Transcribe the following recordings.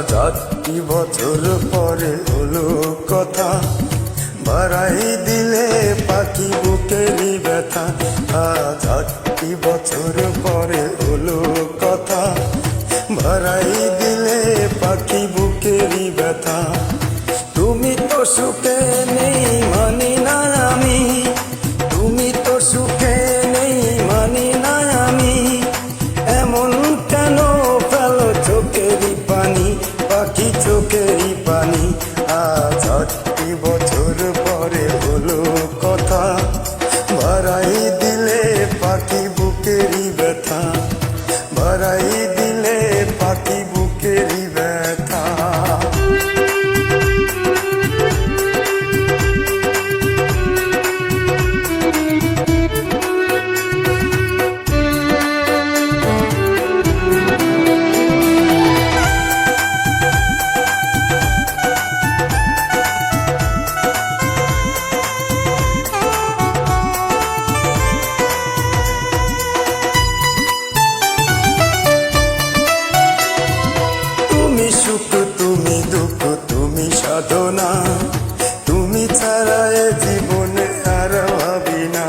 আজ 8 বছর পরে হলো কথা, বাড়াই দিলে পাখি বুকেরই ব্যথা। আজ 8 বছর পরে হলো কথা, বাড়াই দিলে পাখি বুকেরই ব্যথা। তুমি তো সুখে নেই মানি না আমি, তুমি তো সুখে নেই মানি না আমি, এমন কেন ফেলো চোখেরই পানি, পাখি চোখেরই পানি। আজ 8 বছর পরে হলো কথা, বাড়াই দিলে পাখি বুকেরই ব্যথা, বাড়াই দিলে পাখি বুকেরই ব্যথা। সুখ তুমি দুঃখ তুমি সাধনা, তুমি ছাড়া এ জীবনে আর ভাবি না।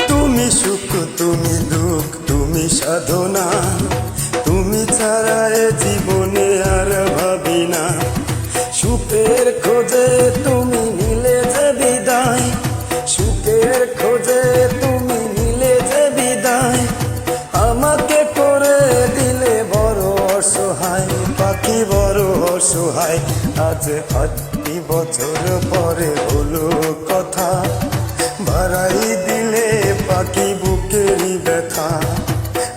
তুমি সুখ তুমি দুঃখ তুমি সাধনা, তুমি ছাড়া এ জীবনে আর ভাবি না। সুখের খোঁজে তুমি নিলে যে বিদায়, সুখের খোঁজে তুমি নিলে যে বিদায়, আমাকে করে দিলে বড় অসহায়, পাখি বড় অসহায়। আজ 8 বছর পরে হলো কথা, বাড়াই দিলে পাখি বুকেরই ব্যথা,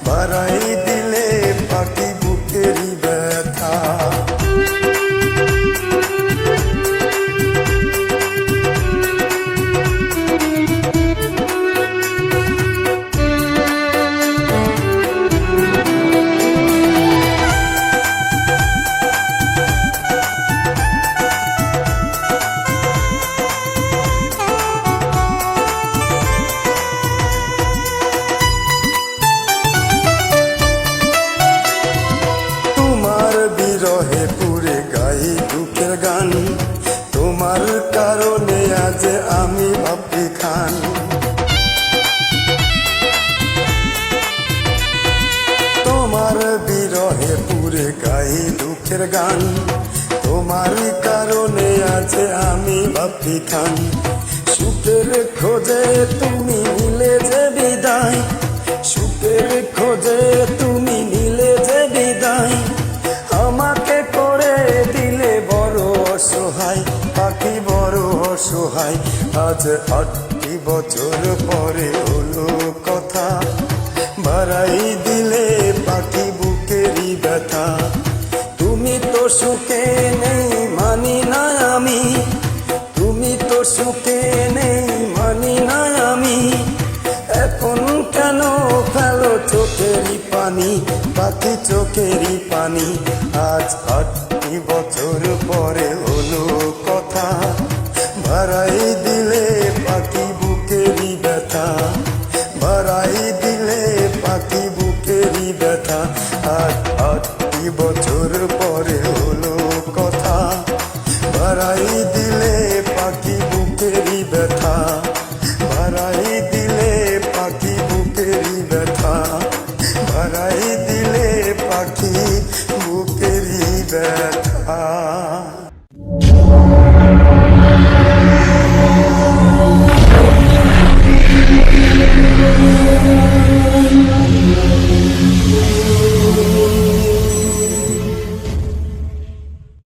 বাড়াই দিলে পাখি বুকেরই ব্যথা। বিরহে পুরে গাই দুঃখের গান, তোমার কারণে আজ আমি ভাবি খান। তোমার বিরহে পুরে গাই দুঃখের গান, তোমার কারণে আজ আমি ভাবি খান। সুখের খোঁজে তুমি নিলে যে বিদায়, সুখের খোঁজে তুমি নিলে যে বিদায়, আমাকে করে দিলে বড় অসহায়, পাখি বড় অসহায়। আজ 8 বছর পরে হলো কথা, বাড়াই দিলে পাখি বুকেরই ব্যথা। তুমি তো সুখে নেই মানি না আমি, তুমি তো সুখে নেই মানি না আমি, এখন কেন ফেলো চোখেরই পানি, পাখি চোখেরই পানি। আজ 8 বছর পরে হলো কথা, বাড়াই দিলে পাখি বুকেরই ব্যথা, বাড়াই দিলে পাখি বুকেরই ব্যথা। আজ 8 বছর পরে হলো কথা, বাড়াই দিলে পাখি বুকেরই ব্যথা, বাড়াই দিলে পাখি বুকেরই ব্যথা, বাড়াই দিলে পাখি বুকেরই ব্যথা।